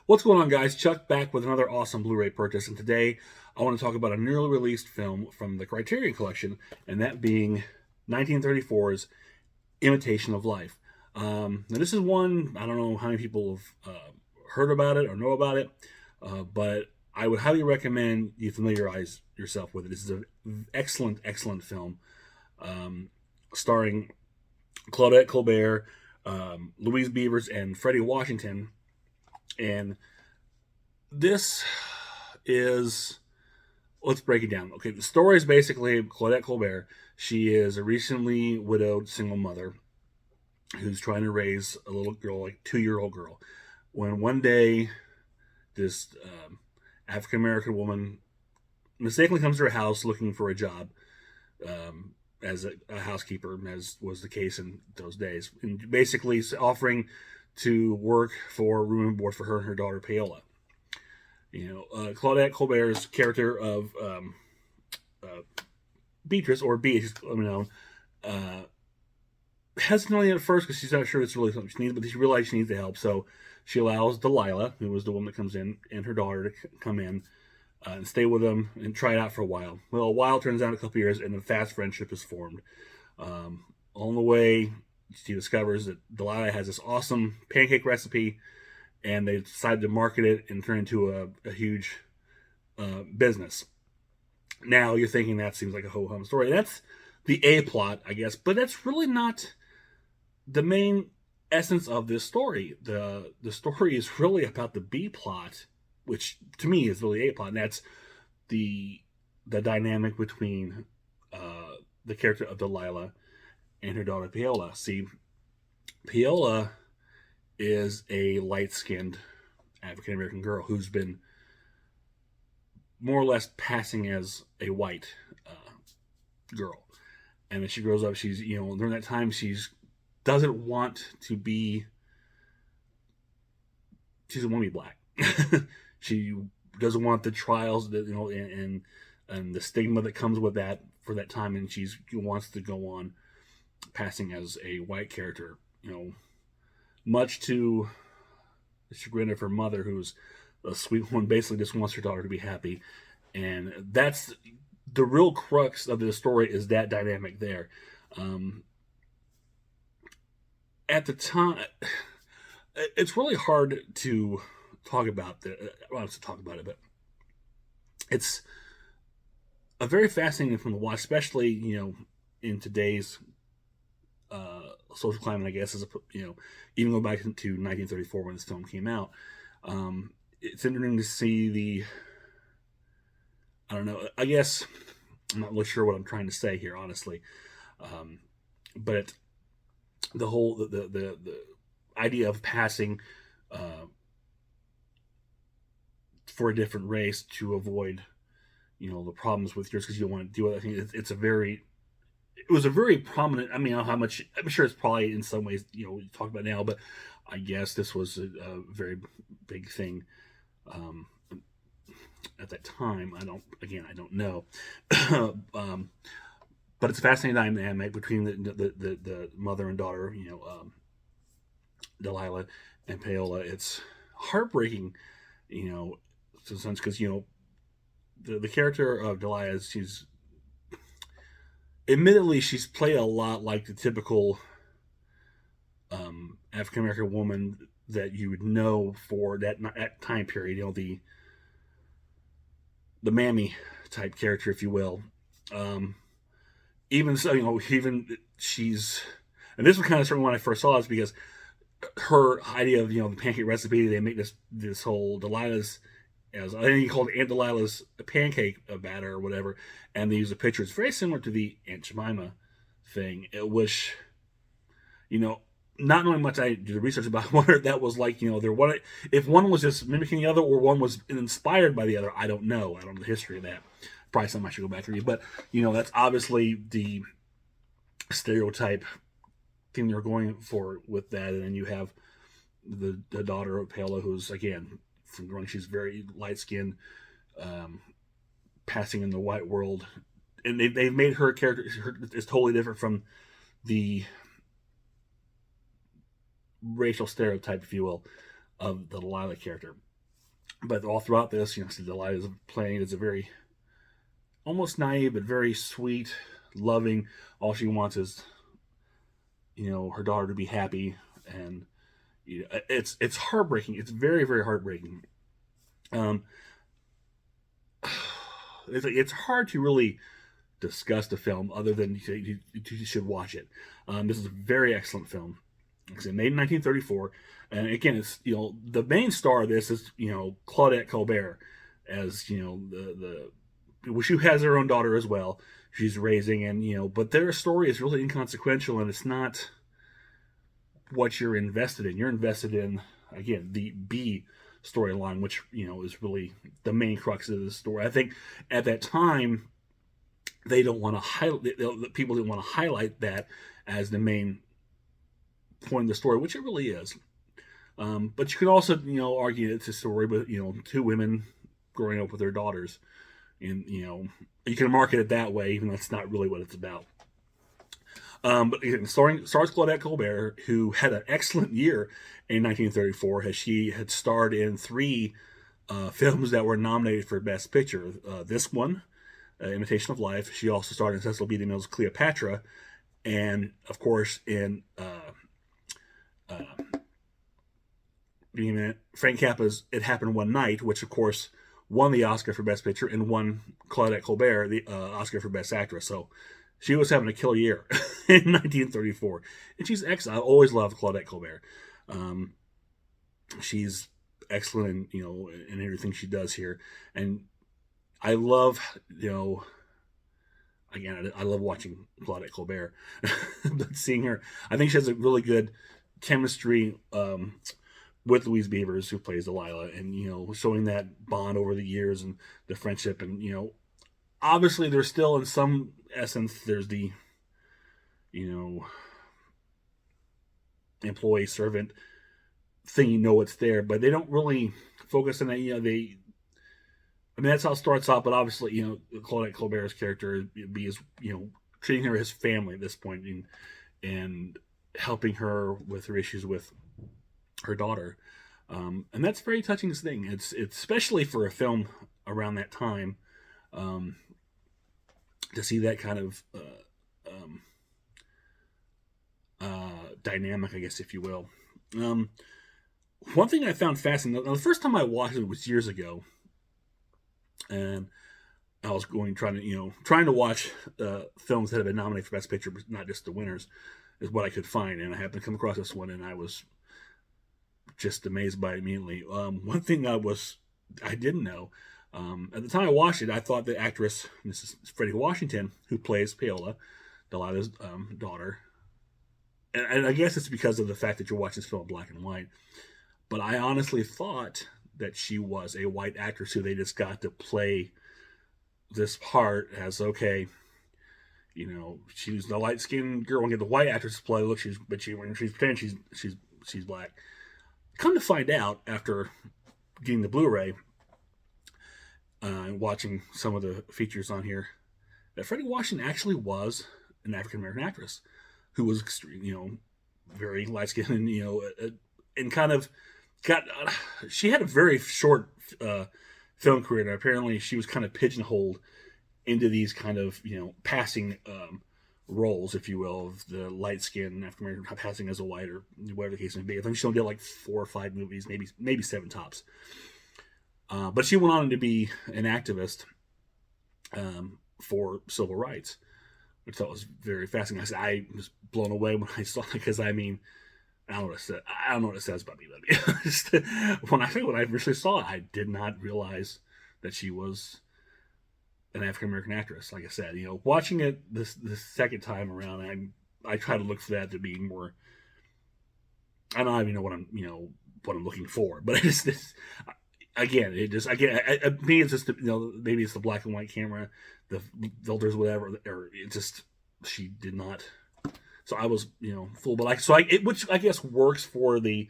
What's going on, guys? Chuck back with another awesome Blu-ray purchase, and today I want to talk about a newly released film from the Criterion Collection, and that being 1934's Imitation of Life. Now, this is one, I don't know how many people have heard about it or know about it, but I would highly recommend you familiarize yourself with it. This is an excellent, excellent film starring Claudette Colbert, Louise Beavers, and Freddie Washington. And this is, let's break it down. Okay, the story is basically Claudette Colbert. She is a recently widowed single mother who's trying to raise a little girl, like 2-year-old girl. When one day, this African American woman mistakenly comes to her house looking for a job as a housekeeper, as was the case in those days, and basically offering to work for room and board for her and her daughter Paola. Claudette Colbert's character of Beatrice, or B, as she's known, hesitantly at first because she's not sure it's really something she needs, but she realizes she needs the help, so she allows Delilah, who was the woman that comes in, and her daughter to come in and stay with them and try it out for a while. Well, a while turns out a couple years, and a fast friendship is formed. On the way, she discovers that Delilah has this awesome pancake recipe, and they decide to market it and turn it into a huge business. Now you're thinking that seems like a ho-hum story. That's the A plot, I guess, but that's really not the main essence of this story. The story is really about the B plot, which to me is really A plot, and that's the dynamic between the character of Delilah and her daughter Paola. See, Paola is a light-skinned African American girl who's been more or less passing as a white girl, and as she grows up, she's during that time she's doesn't want to be she doesn't want to be black. She doesn't want the trials that and the stigma that comes with that for that time, and she wants to go on passing as a white character, much to the chagrin of her mother, who's a sweet one, basically just wants her daughter to be happy. And that's the real crux of this story, is that dynamic there. At the time, it's really hard to talk about but it's a very fascinating film to watch, especially in today's social climate, I guess, even go back to 1934 when this film came out. It's interesting to see I don't know, I guess, I'm not really sure what I'm trying to say here, honestly. But the whole, the idea of passing for a different race to avoid, the problems with yours because you don't want to deal with it. I think it was a very prominent. I mean, how much I'm sure it's probably in some ways we talk about now, but I guess this was a very big thing at that time. I don't know, but it's a fascinating dynamic between the mother and daughter. Delilah and Paola. It's heartbreaking, in a sense, because the character of Delilah, she's played a lot like the typical African American woman that you would know for that time period. The mammy type character, if you will. Even so, even she's, and this was kind of certain when I first saw this, because her idea of the pancake recipe, they make this whole Delilah's, as I think he called Aunt Delilah's pancake batter or whatever, and they use a picture. It's very similar to the Aunt Jemima thing, which not knowing much, I did the research about whether that was like if one was just mimicking the other or one was inspired by the other. I don't know. I don't know the history of that. Probably something I should go back and read. But that's obviously the stereotype thing they're going for with that. And then you have the daughter of Paola, who's again from growing, she's very light skinned, passing in the white world, and they've made her character is totally different from the racial stereotype, if you will, of the Delilah character. But all throughout this, Delilah is playing as a very almost naive but very sweet, loving. All she wants is her daughter to be happy, and it's heartbreaking. It's very very heartbreaking. Um, it's hard to really discuss the film other than you should watch it. This is a very excellent film. It's made in 1934, and again, it's the main star of this is Claudette Colbert, as she has her own daughter as well. She's raising, and but their story is really inconsequential, and it's not what you're invested in. You're invested in, again, the B storyline, which is really the main crux of the story. I think at that time they don't want to highlight. People didn't want to highlight that as the main point of the story, which it really is. But you could also argue it's a story, but two women growing up with their daughters, and you can market it that way, even though that's not really what it's about. But again, stars Claudette Colbert, who had an excellent year in 1934, as she had starred in 3 films that were nominated for Best Picture. This one, Imitation of Life. She also starred in Cecil B. DeMille's Cleopatra, and of course in Frank Capra's It Happened One Night, which of course won the Oscar for Best Picture and won Claudette Colbert the Oscar for Best Actress. So she was having a killer year in 1934. And she's excellent. I always loved Claudette Colbert. She's excellent in everything she does here. And I love, again, I love watching Claudette Colbert. But seeing her, I think she has a really good chemistry with Louise Beavers, who plays Delilah, and showing that bond over the years and the friendship. And obviously there's still, in some essence, there's the employee servant thing. It's there, but they don't really focus on that. That's how it starts off, but obviously Claudette Colbert's character is treating her as family at this point, and helping her with her issues with her daughter, and that's a very touching thing. It's especially for a film around that time, to see that kind of dynamic, I guess, if you will. One thing I found fascinating, the first time I watched it was years ago, and I was trying to watch films that have been nominated for Best Picture, but not just the winners, is what I could find, and I happened to come across this one, and I was just amazed by it immediately. One thing I didn't know, at the time I watched it, I thought the actress, Mrs. Freddie Washington, who plays Paola, Delilah's daughter, and I guess it's because of the fact that you're watching this film in black and white, but I honestly thought that she was a white actress who they just got to play this part as, okay, she's the light skinned girl and get the white actress to play. Look, when she's pretending she's black. Come to find out, after getting the Blu-ray and watching some of the features on here, that Freddie Washington actually was an African American actress who was very light skinned, and kind of she had a very short film career, and apparently she was kind of pigeonholed into these kind of passing roles, if you will, of the light skin African American passing as a white, or whatever the case may be. I think she only did like 4 or 5 movies, maybe 7 tops. But she went on to be an activist for civil rights, which I thought was very fascinating. I was blown away when I saw it, because I don't know what it says about me. When I initially saw it, I did not realize that she was an African American actress. Like I said, watching it this second time around, I try to look for that to be more. I don't even know what I'm looking for, but me, it's just maybe it's the black and white camera, the filters, whatever, or it just, she did not. So I was full, but which I guess works for the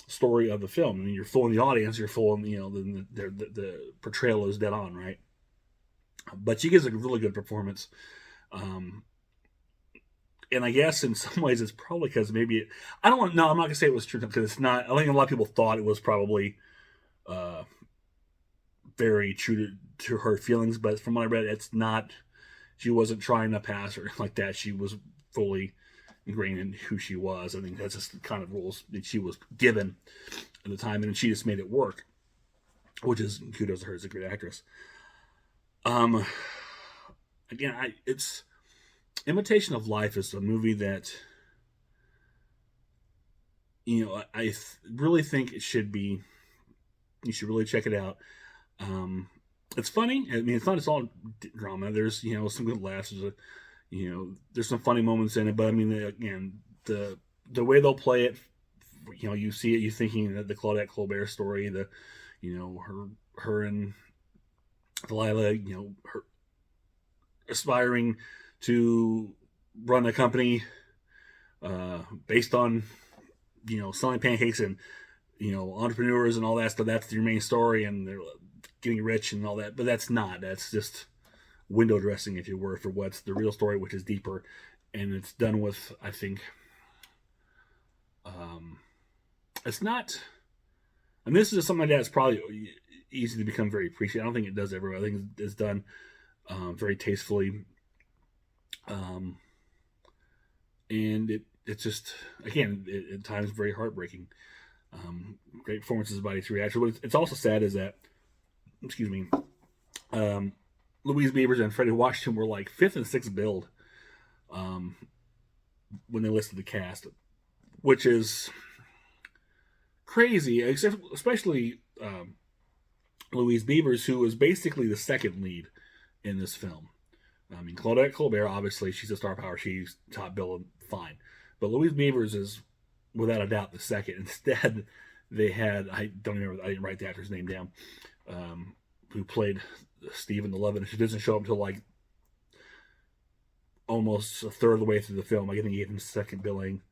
story of the film. I mean, you're fooling the audience, you're fooling the portrayal is dead on, right? But she gives a really good performance, and I guess in some ways it's probably because maybe I'm not gonna say it was true, because it's not. I think a lot of people thought it was probably very true to her feelings, but from what I read, it's not. She wasn't trying to pass or like that. She was fully ingrained in who she was. I think that's just the kind of rules that she was given at the time, and she just made it work, which is kudos to her as a great actress. Again, it's Imitation of Life is a movie that I really think it should be. You should really check it out. It's funny. I mean, it's not. It's all drama. There's some good laughs. There's some funny moments in it. But I mean, again, the way they'll play it, you see it. You thinking that the Claudette Colbert story, her and Delilah, her aspiring to run a company based on selling pancakes and entrepreneurs and all that stuff. That's your main story, and they're getting rich and all that. But that's not. That's just window dressing, if you were, for what's the real story, which is deeper, and it's done with, I think, it's not. And this is something that's probably easy to become very appreciated. I don't think it does everywhere. I think it's done very tastefully, and it's just, again, at times very heartbreaking. Great performances by these three actors. What it's also sad is that, excuse me, Louise Beavers and Freddie Washington were like 5th and 6th billed when they listed the cast, which is crazy, especially Louise Beavers, who is basically the second lead in this film. I mean, Claudette Colbert, obviously, she's a star power. She's top billed, fine. But Louise Beavers is, without a doubt, the second. Instead, they had, I didn't write the actor's name down, who played Stephen the Love, and she doesn't show up until like almost a third of the way through the film. I think he gave him second billing,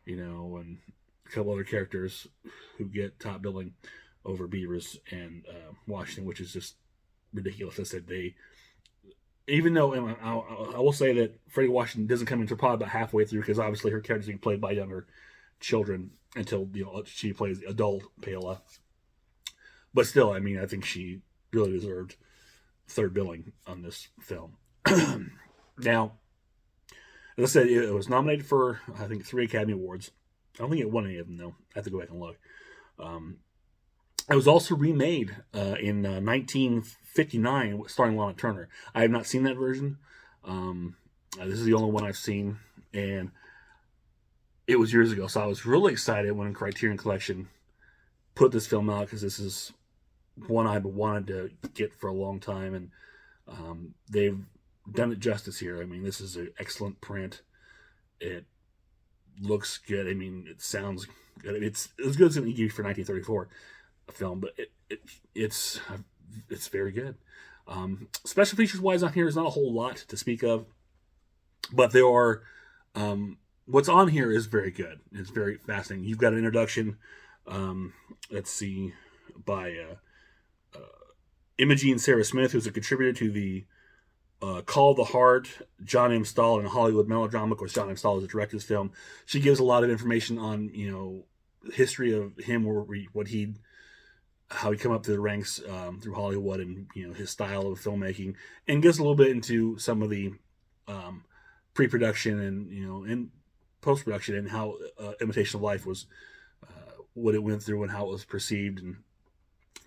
and a couple other characters who get top billing over Beavers and Washington, which is just ridiculous. I said even though I will say that Freddie Washington doesn't come into probably about halfway through, because obviously her character is being played by younger children until she plays adult Paola. But still, I mean, I think she really deserved third billing on this film. Now, as I said, it was nominated for, I think, 3 Academy Awards. I don't think it won any of them, though. I have to go back and look. It was also remade in 1959, starring Lana Turner. I have not seen that version. This is the only one I've seen, and it was years ago, so I was really excited when Criterion Collection put this film out, because this is one I've wanted to get for a long time, and they've done it justice here. I mean, this is an excellent print. It looks good. I mean, it sounds good. It's as good as it can give for 1934 film, but it's very good. Special features wise on here is not a whole lot to speak of, but there are what's on here is very good. It's very fascinating. You've got an introduction, let's see, by Imogene Sarah Smith, who's a contributor to the Call the Heart, John M. Stahl, and Hollywood Melodrama. Of course, John M. Stahl is the director of this film. She gives a lot of information on the history of him, or how he come up through the ranks through Hollywood, and his style of filmmaking, and gets a little bit into some of the pre-production and post-production, and how Imitation of Life was, what it went through and how it was perceived and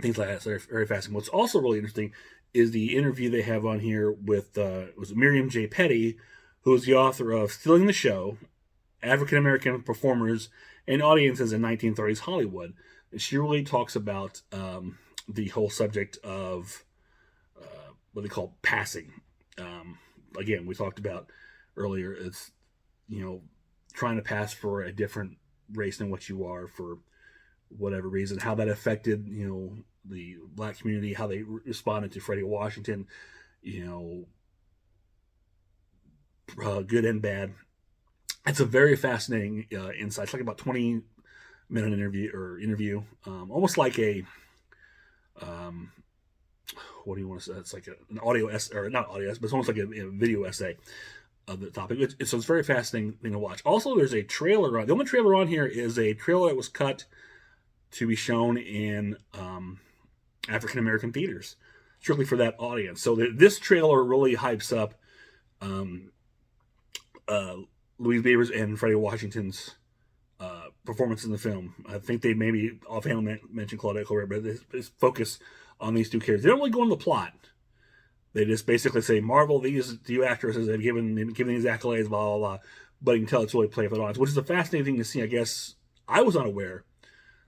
things like that. So very fascinating. What's also really interesting is the interview they have on here with Miriam J. Petty, who is the author of Stealing the Show, African American Performers and Audiences in 1930s Hollywood. And she really talks about the whole subject of what they call passing. Again, we talked about earlier, it's trying to pass for a different race than what you are for whatever reason, how that affected the black community, how they responded to Freddie Washington, good and bad. It's a very fascinating insight. It's like about 20-minute interview, almost like a what do you want to say? It's like an audio essay, or not audio essay, but it's almost like a video essay of the topic. So it's very fascinating thing to watch. Also, there's a trailer on. The only trailer on here is a trailer that was cut to be shown in African American theaters, strictly for that audience. So this trailer really hypes up um, Louise Beavers and Freddie Washington's performance in the film. I think they maybe offhand mentioned Claudette Colbert, but they focus on these two characters. They don't really go into the plot. They just basically say, Marvel, these two actresses have given these accolades, blah, blah, blah. But you can tell it's really played for the audience, which is a fascinating thing to see. I guess I was unaware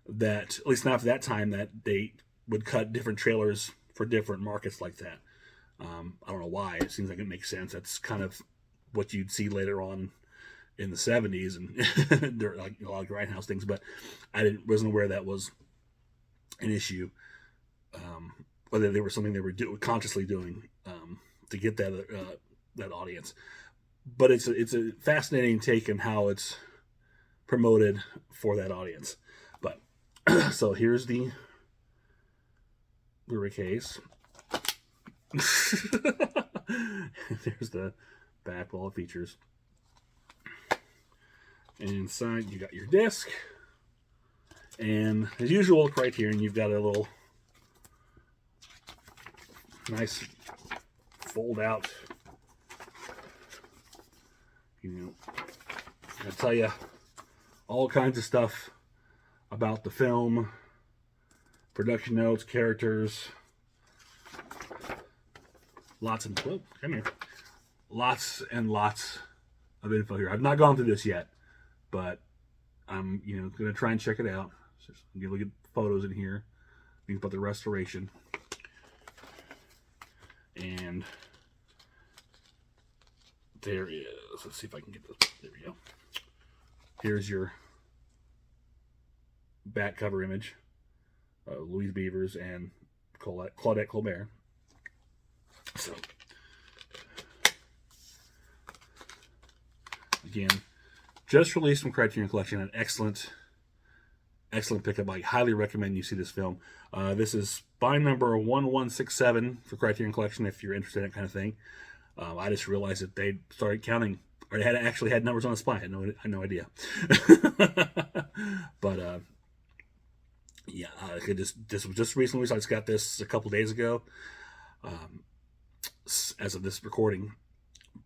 that, at least not for that time, that they would cut different trailers for different markets like that. I don't know why. It seems like it makes sense. That's kind of what you'd see later on in the 70s and like a lot of grindhouse things, but wasn't aware that was an issue. Whether they were something they were consciously doing to get that audience. But it's a fascinating take on how it's promoted for that audience. But so here's the Blu-ray case. There's the back, all the features. And inside you got your disc. And as usual, Criterion, you've got a little nice fold out. I tell you all kinds of stuff about the film, production notes, characters, lots and lots of info here. I've not gone through this yet, but I'm gonna try and check it out. Just look at photos in here. Things about the restoration. And there is, let's see if I can get this. There we go. Here's your back cover image. Louise Beavers and Claudette Colbert. So, again, just released from Criterion Collection. An excellent pickup. I highly recommend you see this film. This is spine number 1167 for Criterion Collection if you're interested in that kind of thing. I just realized that they started counting, or they actually had numbers on the spine. I had no idea. But yeah, this was just recently. So I just got this a couple days ago, as of this recording.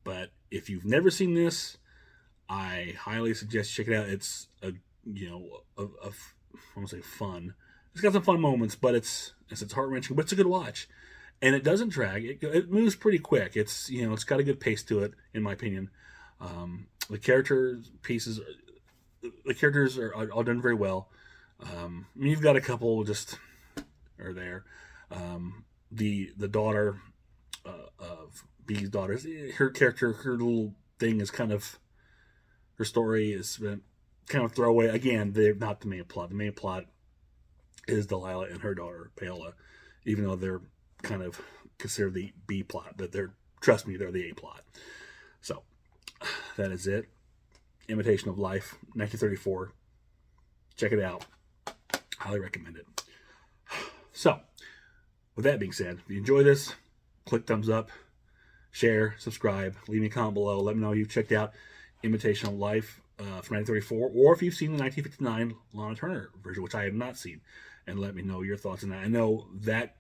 But if you've never seen this, I highly suggest check it out. It's I want to say fun. It's got some fun moments, but it's heart-wrenching, but it's a good watch. And it doesn't drag. It moves pretty quick. It's got a good pace to it, in my opinion. The characters are all done very well. You've got a couple just are there. The daughter of B's daughters, her character, her little thing is kind of, her story is kind of throwaway. Again, they're not the main plot. The main plot is Delilah and her daughter Paola, even though they're kind of considered the B plot, but trust me, they're the A plot. So that is it. Imitation of Life, 1934. Check it out. Highly recommend it. So, with that being said, if you enjoy this, click thumbs up, share, subscribe, leave me a comment below. Let me know you've checked out Imitation of Life from 1934, or if you've seen the 1959 Lana Turner version, which I have not seen, and let me know your thoughts on that. I know that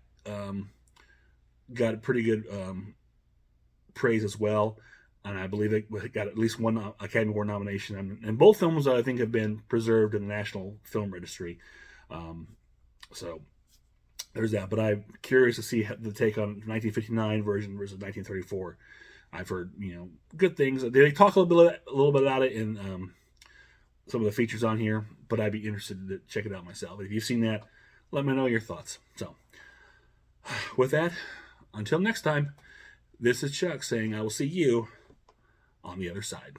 got pretty good praise as well, and I believe it got at least one Academy Award nomination. And both films, I think, have been preserved in the National Film Registry. So there's that. But I'm curious to see the take on 1959 version versus 1934. I've heard good things. They talk a little bit about it in some of the features on here, but I'd be interested to check it out myself. If you've seen that, let me know your thoughts. So with that, until next time, this is Chuck saying I will see you on the other side.